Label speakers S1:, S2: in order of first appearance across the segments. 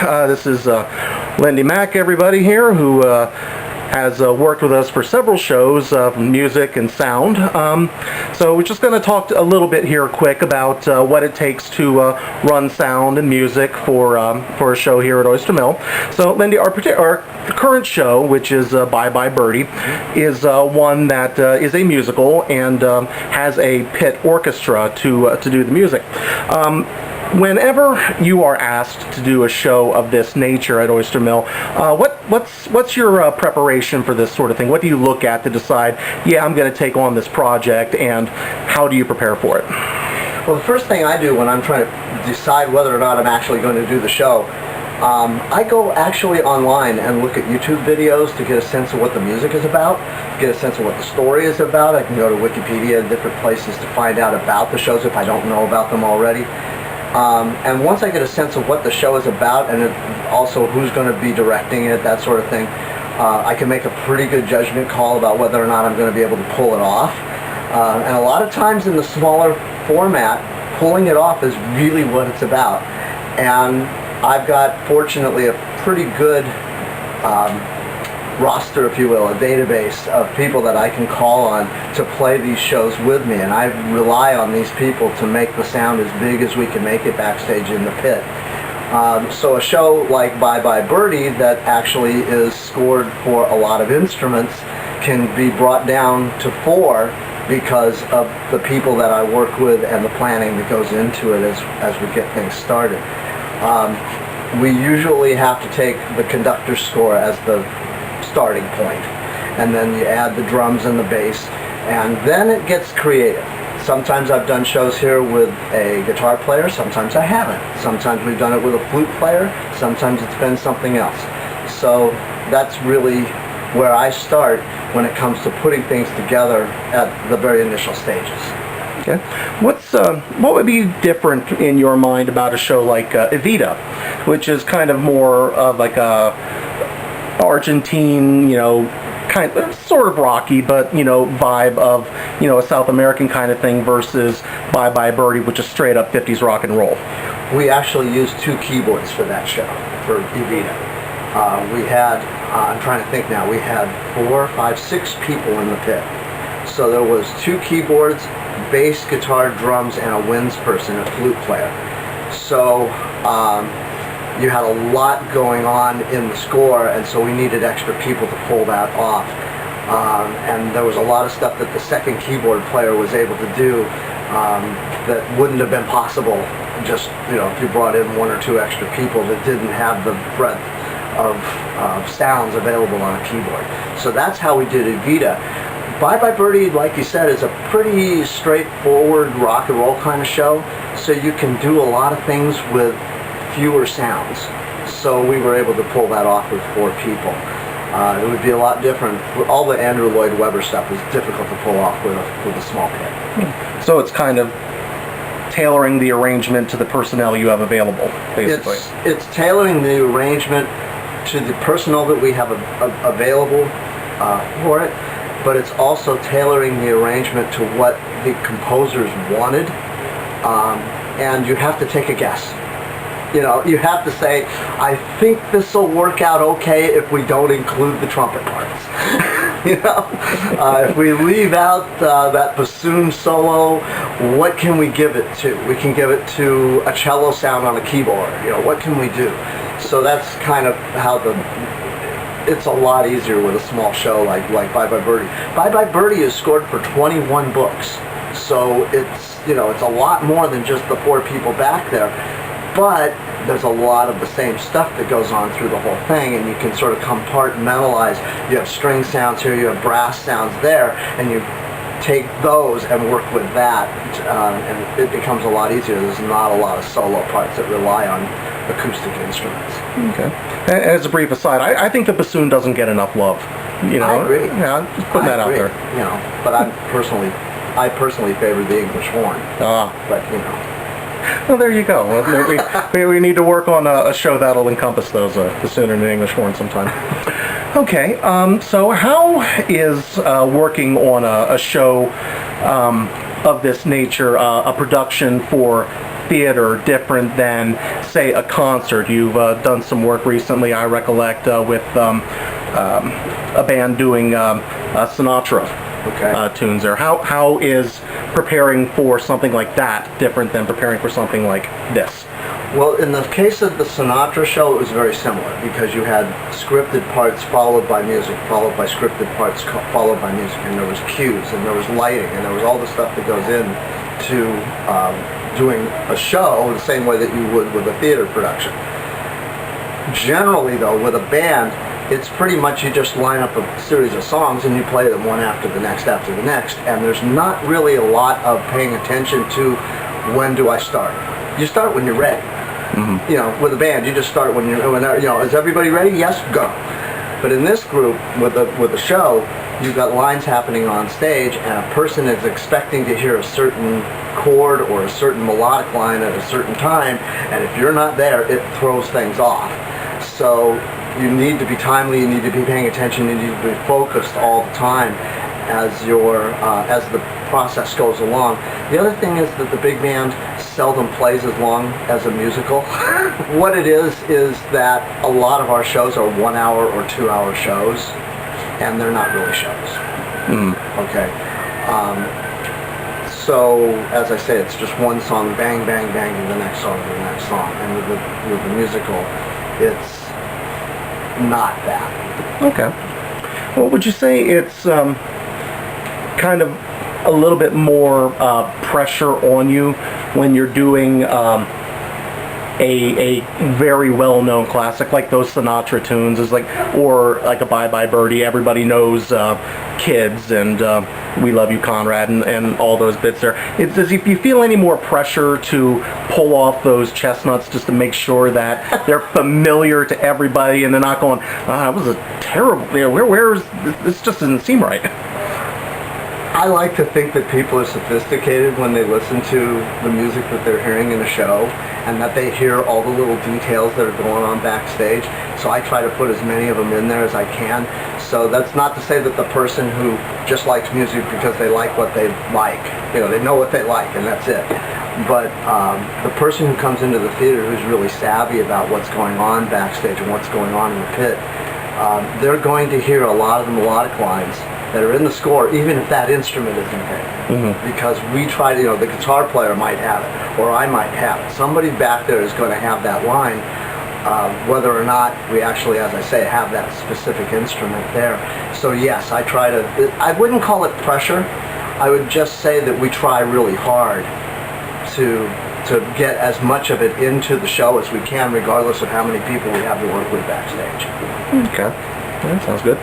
S1: This is Lindy Mack, everybody here, who has worked with us for several shows, music and sound. So we're just going to talk a little bit here quick about what it takes to run sound and music for a show here at Oyster Mill. So Lindy, our current show, which is Bye Bye Birdie, is one that is a musical and has a pit orchestra to do the music. Whenever you are asked to do a show of this nature at Oyster Mill, what's your preparation for this sort of thing? What do you look at to decide, yeah, I'm going to take on this project, and how do you prepare for it?
S2: Well, the first thing I do when I'm trying to decide whether or not I'm actually going to do the show, I go actually online and look at YouTube videos to get a sense of what the music is about, get a sense of what the story is about. I can go to Wikipedia and different places to find out about the shows if I don't know about them already. And once I get a sense of what the show is about and also who's going to be directing it, that sort of thing, I can make a pretty good judgment call about whether or not I'm going to be able to pull it off. And a lot of times in the smaller format, pulling it off is really what it's about. And I've got, fortunately, a pretty good roster, if you will, a database of people that I can call on to play these shows with me, and I rely on these people to make the sound as big as we can make it backstage in the pit. So a show like Bye Bye Birdie that actually is scored for a lot of instruments can be brought down to 4 because of the people that I work with and the planning that goes into it as we get things started. We usually have to take the conductor's score as the starting point, and then you add the drums and the bass, and then it gets creative. Sometimes I've done shows here with a guitar player, sometimes I haven't. Sometimes we've done it with a flute player, sometimes it's been something else. So that's really where I start when it comes to putting things together at the very initial stages.
S1: Okay. What would be different in your mind about a show like Evita, which is kind of more of like a Argentine, kind of sort of rocky, but vibe of a South American kind of thing, versus Bye Bye Birdie, which is straight up 50s rock and roll?
S2: We actually used 2 keyboards for that show, for Evita. We had, I'm trying to think now, we had 4, 5, 6 people in the pit. So there was 2 keyboards, bass, guitar, drums, and a winds person, a flute player. So you had a lot going on in the score, and so we needed extra people to pull that off. And there was a lot of stuff that the second keyboard player was able to do that wouldn't have been possible just, if you brought in 1 or 2 extra people that didn't have the breadth of sounds available on a keyboard. So that's how we did Evita. Bye Bye Birdie, like you said, is a pretty straightforward rock and roll kind of show, so you can do a lot of things with fewer sounds. So we were able to pull that off with 4 people. It would be a lot different. All the Andrew Lloyd Webber stuff is difficult to pull off with a small pit.
S1: So it's kind of tailoring the arrangement to the personnel you have available, basically.
S2: It's tailoring the arrangement to the personnel that we have available for it, but it's also tailoring the arrangement to what the composers wanted, and you have to take a guess. You have to say, I think this will work out okay if we don't include the trumpet parts. If we leave out that bassoon solo, what can we give it to? We can give it to a cello sound on a keyboard. What can we do? So that's kind of how it's a lot easier with a small show like Bye Bye Birdie. Bye Bye Birdie is scored for 21 books. So it's a lot more than just the 4 people back there. But there's a lot of the same stuff that goes on through the whole thing, and you can sort of compartmentalize. You have string sounds here, you have brass sounds there, and you take those and work with that, and it becomes a lot easier. There's not a lot of solo parts that rely on acoustic instruments.
S1: Okay. As a brief aside, I think the bassoon doesn't get enough love.
S2: I agree.
S1: Yeah, just putting that out there.
S2: But I personally favor the English horn. But
S1: Well, there you go. We need to work on a show that'll encompass those, bassoon and the English horn sometime. Okay, so how is working on a show of this nature, a production for theater, different than, say, a concert. You've done some work recently, I recollect, with a band doing Sinatra tunes there. How is preparing for something like that different than preparing for something like this?
S2: Well, in the case of the Sinatra show, it was very similar because you had scripted parts followed by music, followed by scripted parts, followed by music, and there was cues, and there was lighting, and there was all the stuff that goes in to doing a show the same way that you would with a theater production. Generally, though, with a band, it's pretty much you just line up a series of songs and you play them one after the next, and there's not really a lot of paying attention to when do I start. You start when you're ready. Mm-hmm. You know, with a band, you just start when you know, is everybody ready? Yes, go. But in this group, with the show, you've got lines happening on stage, and a person is expecting to hear a certain chord or a certain melodic line at a certain time, and if you're not there, it throws things off. So you need to be timely, you need to be paying attention, you need to be focused all the time as as the process goes along. The other thing is that the big band seldom plays as long as a musical. What it is that a lot of our shows are 1 hour or 2 hour shows, and they're not really shows. Okay. So as I say, it's just one song, bang, bang, bang, and the next song, and the next song. And with the musical, it's not that.
S1: Okay. Well, would you say it's kind of a little bit more pressure on you when you're doing a very well-known classic like those Sinatra tunes, or like a Bye Bye Birdie? Everybody knows Kids and We Love You, Conrad, and all those bits there. Does you feel any more pressure to pull off those chestnuts just to make sure that they're familiar to everybody and they're not going, that was a terrible, where's this just doesn't seem right?
S2: I like to think that people are sophisticated when they listen to the music that they're hearing in a show, and that they hear all the little details that are going on backstage. So I try to put as many of them in there as I can. So that's not to say that the person who just likes music because they like what they like, they know what they like and that's it. But the person who comes into the theater who's really savvy about what's going on backstage and what's going on in the pit, they're going to hear a lot of the melodic lines that are in the score, even if that instrument isn't there. Mm-hmm. Because we try to, the guitar player might have it, or I might have it. Somebody back there is going to have that line, whether or not we actually, as I say, have that specific instrument there. So yes, I wouldn't call it pressure. I would just say that we try really hard to get as much of it into the show as we can, regardless of how many people we have to work with backstage.
S1: Okay. That sounds good.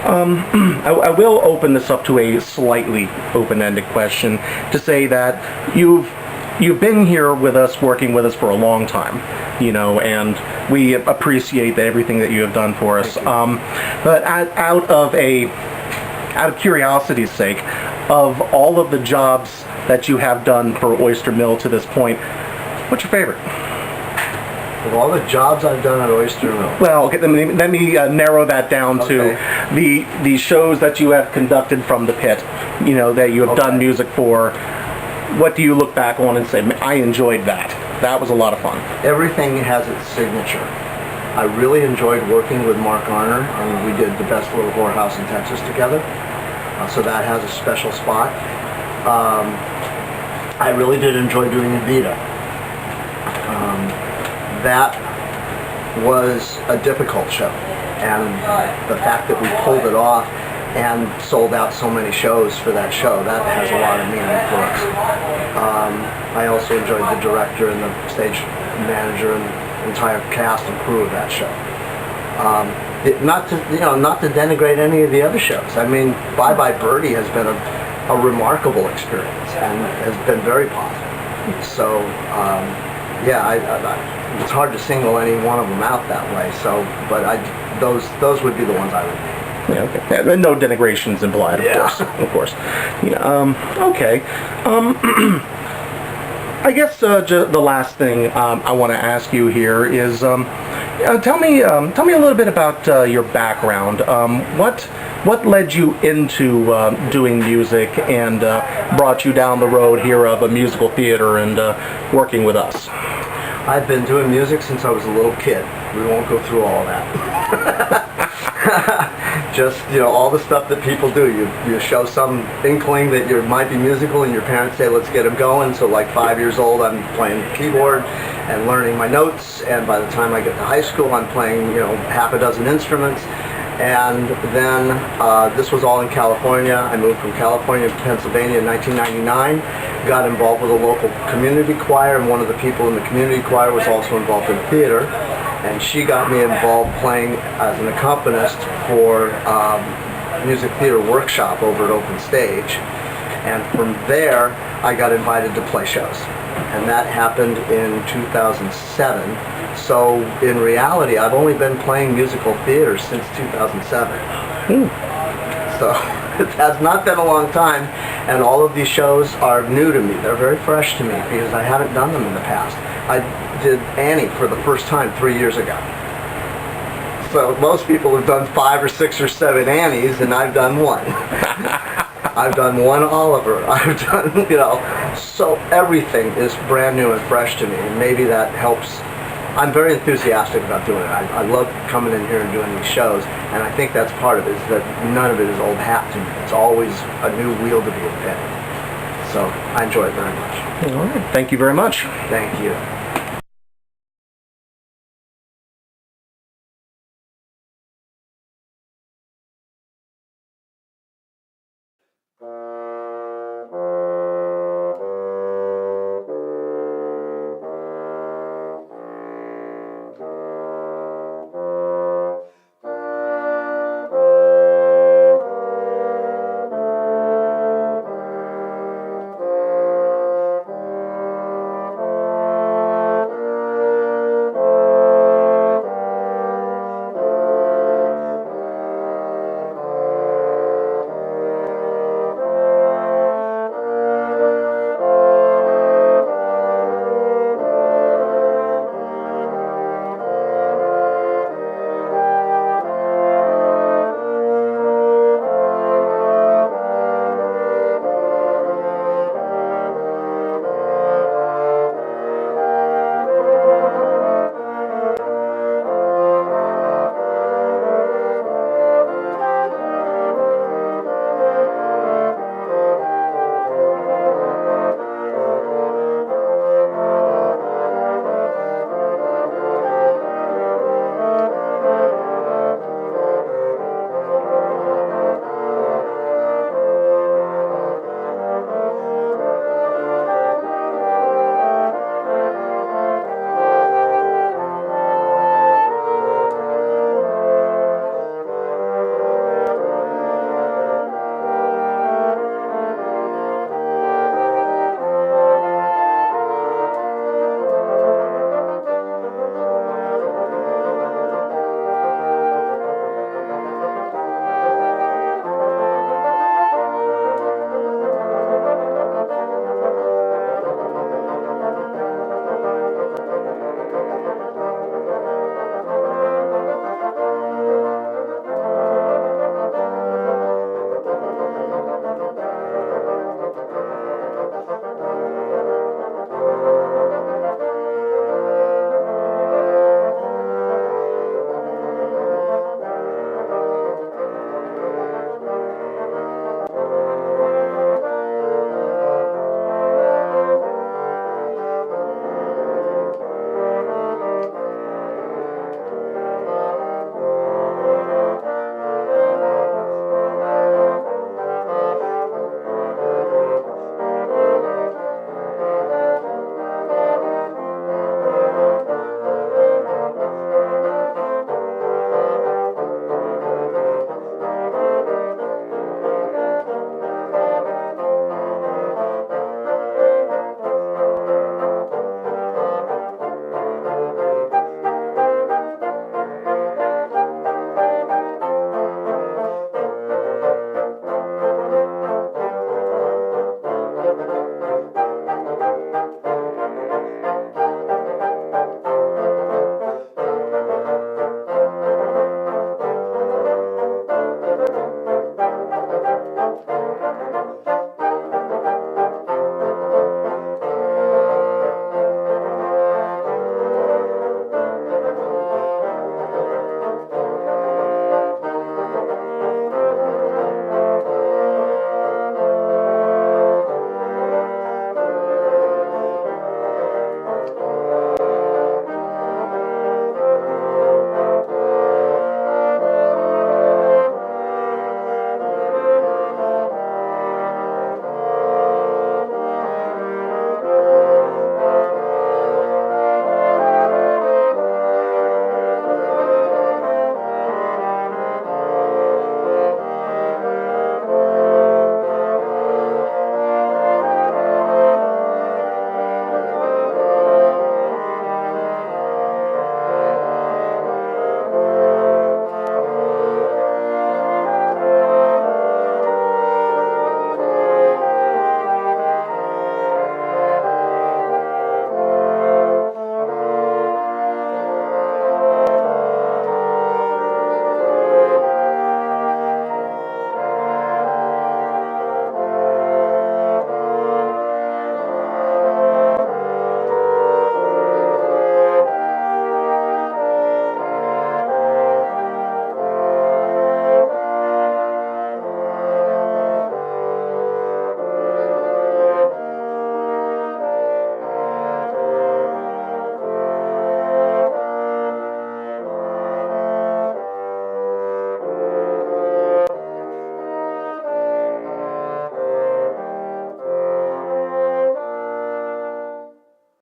S1: I will open this up to a slightly open-ended question to say that you've been here with us, working with us for a long time, and we appreciate everything that you have done for us. But out of curiosity's sake, of all of the jobs that you have done for Oyster Mill to this point, what's your favorite?
S2: Of all the jobs I've done at Oyster Mill.
S1: Well, okay, let me narrow that down to the shows that you have conducted from the pit, that you have done music for. What do you look back on and say, I enjoyed that? That was a lot of fun.
S2: Everything has its signature. I really enjoyed working with Mark Garner. We did The Best Little Whorehouse in Texas together, so that has a special spot. I really did enjoy doing Evita. That was a difficult show, and the fact that we pulled it off and sold out so many shows for that show, that has a lot of meaning for us. I also enjoyed the director and the stage manager and the entire cast and crew of that show. Not to denigrate any of the other shows. I mean, Bye Bye Birdie has been a remarkable experience and has been very positive. So it's hard to single any one of them out that way. So, but those would be the ones I would name.
S1: Yeah, okay. No denigrations implied, of course. Okay. I guess the last thing I want to ask you here is, tell me a little bit about your background. What led you into doing music and brought you down the road here of a musical theater and working with us?
S2: I've been doing music since I was a little kid. We won't go through all that. Just, all the stuff that people do. You show some inkling that you might be musical and your parents say, let's get him going. So like 5 years old, I'm playing the keyboard and learning my notes. And by the time I get to high school, I'm playing, half a dozen instruments. And then this was all in California. I moved from California to Pennsylvania in 1999. Got involved with a local community choir, and one of the people in the community choir was also involved in theater. And she got me involved playing as an accompanist for music theater workshop over at Open Stage. And from there, I got invited to play shows. And that happened in 2007. So in reality, I've only been playing musical theater since 2007. So it has not been a long time, and all of these shows are new to me. They're very fresh to me because I haven't done them in the past. I did Annie for the first time 3 years ago. So most people have done 5 or 6 or 7 Annies, and I've done one. I've done one Oliver. I've done, so everything is brand new and fresh to me, and maybe that helps. I'm very enthusiastic about doing it. I love coming in here and doing these shows, and I think that's part of it, is that none of it is old hat to me. It's always a new wheel to be invented. So I enjoy it very much.
S1: All right. Thank you very much.
S2: Thank you.